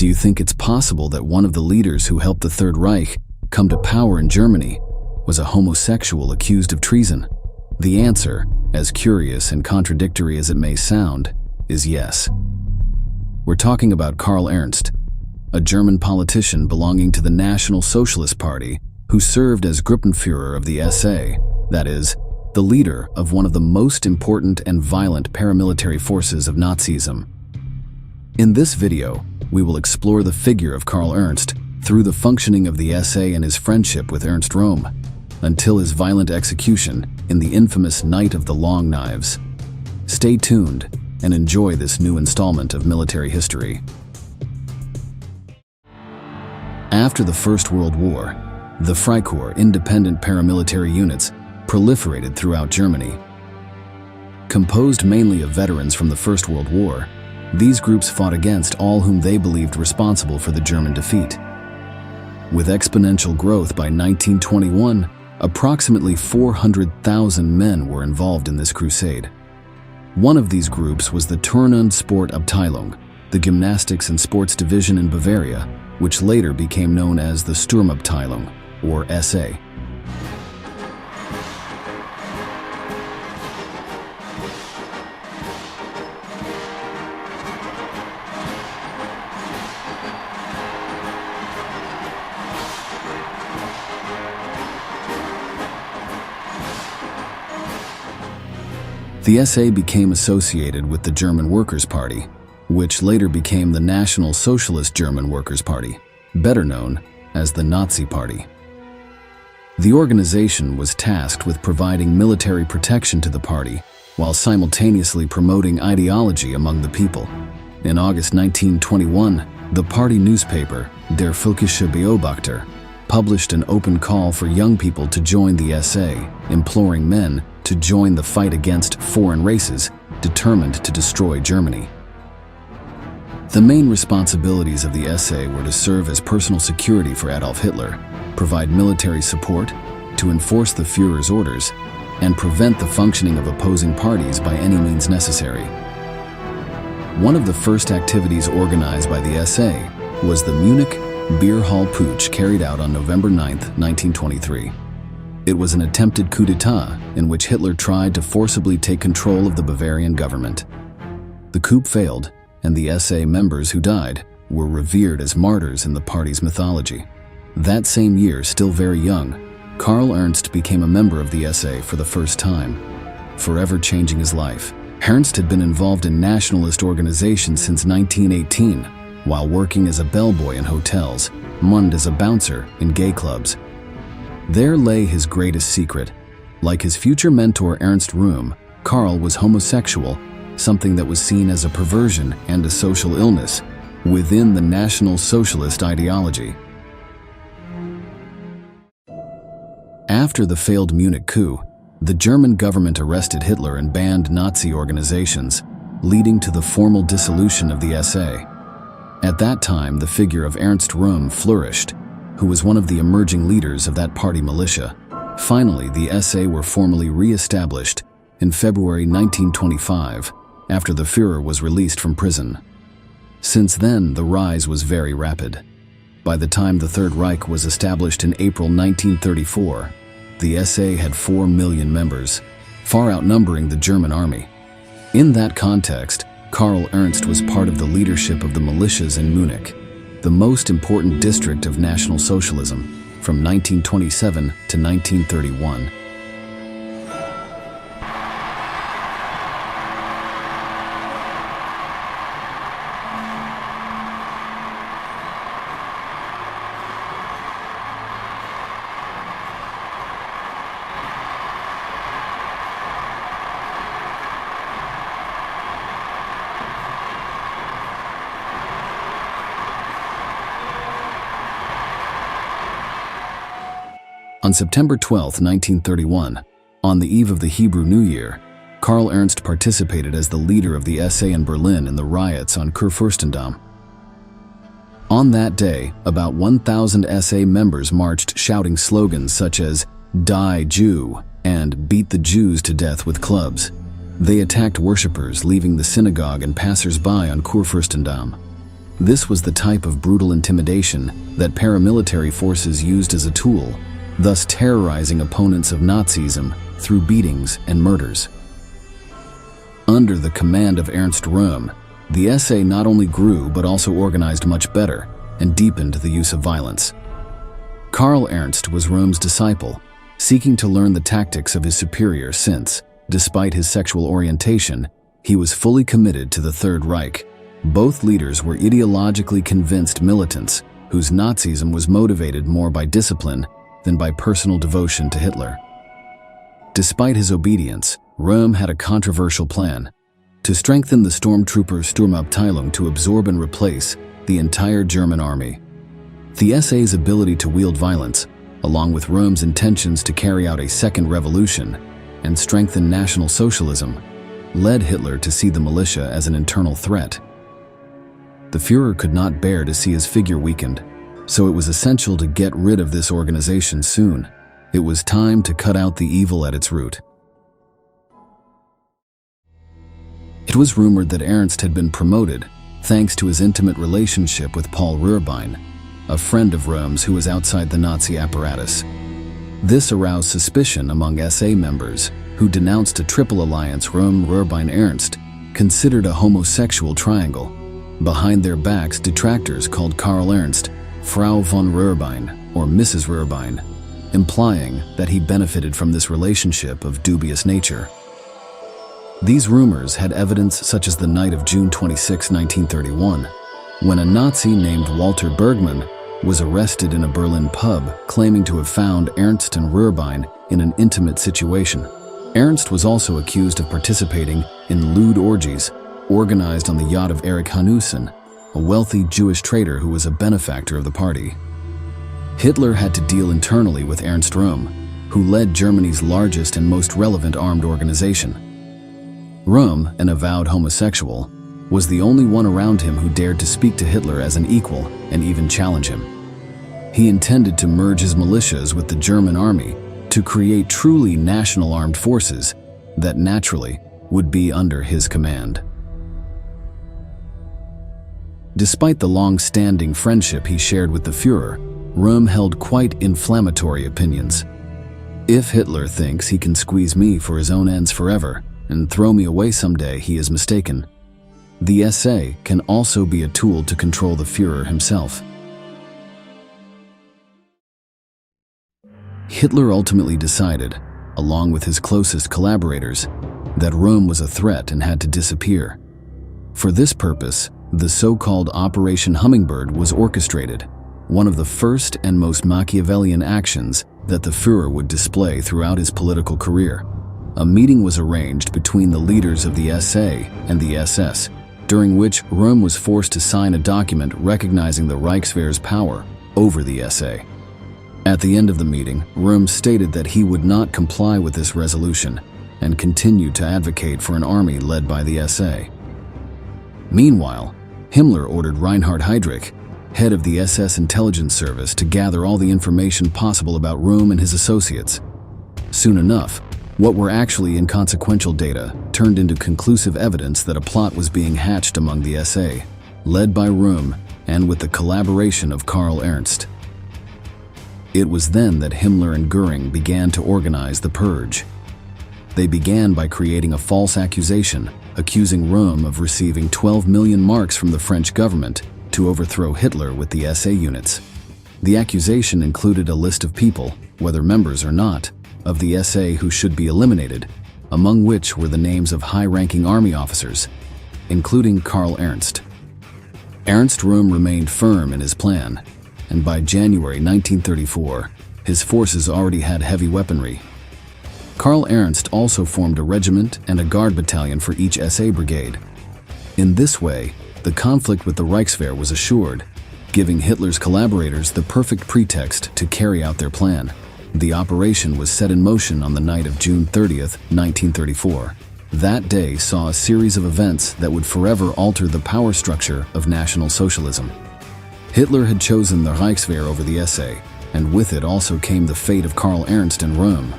Do you think it's possible that one of the leaders who helped the Third Reich come to power in Germany was a homosexual accused of treason? The answer, as curious and contradictory as it may sound, is yes. We're talking about Karl Ernst, a German politician belonging to the National Socialist Party who served as Gruppenführer of the SA, that is, the leader of one of the most important and violent paramilitary forces of Nazism. In this video, we will explore the figure of Karl Ernst through the functioning of the SA and his friendship with Ernst Röhm, until his violent execution in the infamous Night of the Long Knives. Stay tuned and enjoy this new installment of military history. After the First World War, the Freikorps independent paramilitary units proliferated throughout Germany. Composed mainly of veterans from the First World War, these groups fought against all whom they believed responsible for the German defeat. With exponential growth by 1921, approximately 400,000 men were involved in this crusade. One of these groups was the Turn- und Sportabteilung, the gymnastics and sports division in Bavaria, which later became known as the Sturmabteilung, or SA. The SA became associated with the German Workers' Party, which later became the National Socialist German Workers' Party, better known as the Nazi Party. The organization was tasked with providing military protection to the party while simultaneously promoting ideology among the people. In August 1921, the party newspaper, Der Völkische Beobachter, published an open call for young people to join the SA, imploring men to join the fight against foreign races determined to destroy Germany. The main responsibilities of the SA were to serve as personal security for Adolf Hitler, provide military support, to enforce the Führer's orders, and prevent the functioning of opposing parties by any means necessary. One of the first activities organized by the SA was the Munich Beer Hall Putsch carried out on November 9, 1923. It was an attempted coup d'etat in which Hitler tried to forcibly take control of the Bavarian government. The coup failed, and the SA members who died were revered as martyrs in the party's mythology. That same year, still very young, Karl Ernst became a member of the SA for the first time, forever changing his life. Ernst had been involved in nationalist organizations since 1918, while working as a bellboy in hotels, and as a bouncer in gay clubs. There lay his greatest secret. Like his future mentor Ernst Röhm, Karl was homosexual, something that was seen as a perversion and a social illness within the National Socialist ideology. After the failed Munich coup, the German government arrested Hitler and banned Nazi organizations, leading to the formal dissolution of the SA. At that time, the figure of Ernst Röhm flourished, who was one of the emerging leaders of that party militia. Finally, the SA were formally re-established in February 1925, after the Führer was released from prison. Since then, the rise was very rapid. By the time the Third Reich was established in April 1934, the SA had 4 million members, far outnumbering the German army. In that context, Karl Ernst was part of the leadership of the militias in Munich, the most important district of National Socialism, from 1927 to 1931. On September 12, 1931, on the eve of the Hebrew New Year, Karl Ernst participated as the leader of the SA in Berlin in the riots on Kurfürstendamm. On that day, about 1,000 SA members marched shouting slogans such as "Die Jew" and "Beat the Jews to death with clubs." They attacked worshippers leaving the synagogue and passers-by on Kurfürstendamm. This was the type of brutal intimidation that paramilitary forces used as a tool, thus terrorizing opponents of Nazism through beatings and murders. Under the command of Ernst Röhm, the SA not only grew but also organized much better and deepened the use of violence. Karl Ernst was Röhm's disciple, seeking to learn the tactics of his superior since, despite his sexual orientation, he was fully committed to the Third Reich. Both leaders were ideologically convinced militants whose Nazism was motivated more by discipline than by personal devotion to Hitler. Despite his obedience, Röhm had a controversial plan: to strengthen the stormtrooper Sturmabteilung to absorb and replace the entire German army. The SA's ability to wield violence, along with Röhm's intentions to carry out a second revolution and strengthen National Socialism, led Hitler to see the militia as an internal threat. The Führer could not bear to see his figure weakened, so it was essential to get rid of this organization soon. It was time to cut out the evil at its root. It was rumored that Ernst had been promoted thanks to his intimate relationship with H0RRlBLE, a friend of Röhm's who was outside the Nazi apparatus. This aroused suspicion among SA members, who denounced a triple alliance Röhm-Röhrbine-Ernst, considered a homosexual triangle. Behind their backs, detractors called Karl Ernst Frau von Röhrbine or Mrs. Röhrbine, implying that he benefited from this relationship of dubious nature. These rumors had evidence such as the night of June 26, 1931, when a Nazi named Walter Bergmann was arrested in a Berlin pub claiming to have found Ernst and Röhrbine in an intimate situation. Ernst was also accused of participating in lewd orgies organized on the yacht of Erich Hanussen, a wealthy Jewish trader who was a benefactor of the party. Hitler had to deal internally with Ernst Röhm, who led Germany's largest and most relevant armed organization. Röhm, an avowed homosexual, was the only one around him who dared to speak to Hitler as an equal and even challenge him. He intended to merge his militias with the German army to create truly national armed forces that naturally would be under his command. Despite the long-standing friendship he shared with the Führer, Röhm held quite inflammatory opinions. If Hitler thinks he can squeeze me for his own ends forever and throw me away someday, he is mistaken. The SA can also be a tool to control the Führer himself. Hitler ultimately decided, along with his closest collaborators, that Röhm was a threat and had to disappear. For this purpose, the so-called Operation Hummingbird was orchestrated, one of the first and most Machiavellian actions that the Führer would display throughout his political career. A meeting was arranged between the leaders of the SA and the SS, during which Röhm was forced to sign a document recognizing the Reichswehr's power over the SA. At the end of the meeting, Röhm stated that he would not comply with this resolution and continued to advocate for an army led by the SA. Meanwhile, Himmler ordered Reinhard Heydrich, head of the SS intelligence service, to gather all the information possible about Röhm and his associates. Soon enough, what were actually inconsequential data turned into conclusive evidence that a plot was being hatched among the SA, led by Röhm and with the collaboration of Karl Ernst. It was then that Himmler and Göring began to organize the purge. They began by creating a false accusation, accusing Röhm of receiving 12 million marks from the French government to overthrow Hitler with the SA units. The accusation included a list of people, whether members or not, of the SA who should be eliminated, among which were the names of high-ranking army officers, including Karl Ernst. Ernst Röhm remained firm in his plan, and by January 1934, his forces already had heavy weaponry. Karl Ernst also formed a regiment and a guard battalion for each SA brigade. In this way, the conflict with the Reichswehr was assured, giving Hitler's collaborators the perfect pretext to carry out their plan. The operation was set in motion on the night of June 30th, 1934. That day saw a series of events that would forever alter the power structure of National Socialism. Hitler had chosen the Reichswehr over the SA, and with it also came the fate of Karl Ernst and Röhm.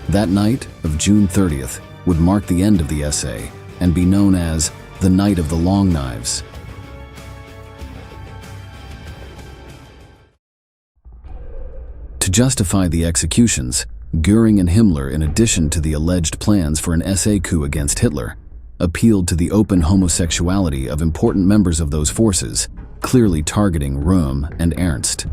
That night of June 30th would mark the end of the SA and be known as the Night of the Long Knives. justify the executions, Göring and Himmler, in addition to the alleged plans for an SA coup against Hitler, appealed to the open homosexuality of important members of those forces, clearly targeting Röhm and Ernst.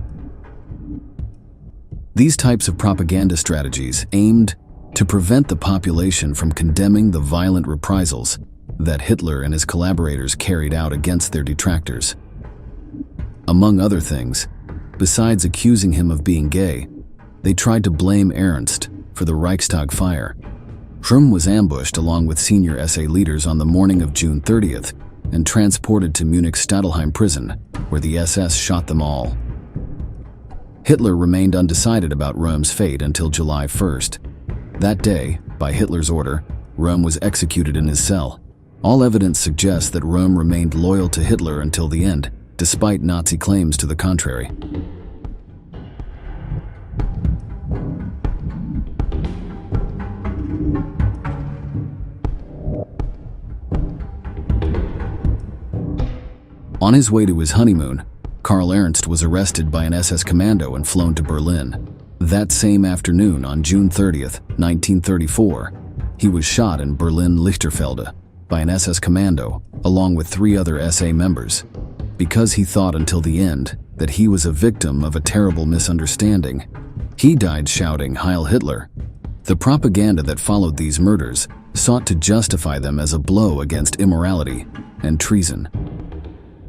These types of propaganda strategies aimed to prevent the population from condemning the violent reprisals that Hitler and his collaborators carried out against their detractors. Among other things, besides accusing him of being gay, they tried to blame Ernst for the Reichstag fire. Röhm was ambushed along with senior SA leaders on the morning of June 30th and transported to Munich's Stadelheim prison, where the SS shot them all. Hitler remained undecided about Röhm's fate until July 1st. That day, by Hitler's order, Röhm was executed in his cell. All evidence suggests that Röhm remained loyal to Hitler until the end, despite Nazi claims to the contrary. On his way to his honeymoon, Karl Ernst was arrested by an SS commando and flown to Berlin. That same afternoon, on June 30th, 1934, he was shot in Berlin-Lichterfelde by an SS commando, along with 3 other SA members, because he thought until the end that he was a victim of a terrible misunderstanding. He died shouting "Heil Hitler." The propaganda that followed these murders sought to justify them as a blow against immorality and treason.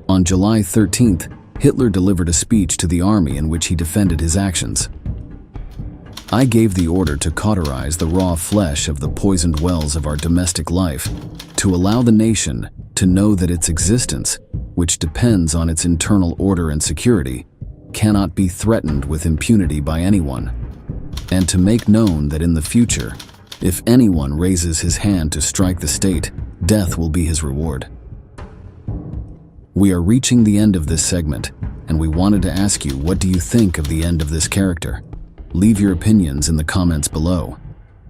On July 13th, Hitler delivered a speech to the army in which he defended his actions. "I gave the order to cauterize the raw flesh of the poisoned wells of our domestic life, to allow the nation to know that its existence, which depends on its internal order and security, cannot be threatened with impunity by anyone, and to make known that in the future, if anyone raises his hand to strike the state, death will be his reward." We are reaching the end of this segment, and we wanted to ask you, what do you think of the end of this character? Leave your opinions in the comments below.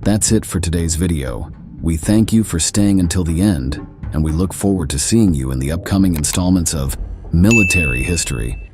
That's it for today's video. We thank you for staying until the end, and we look forward to seeing you in the upcoming installments of Military History.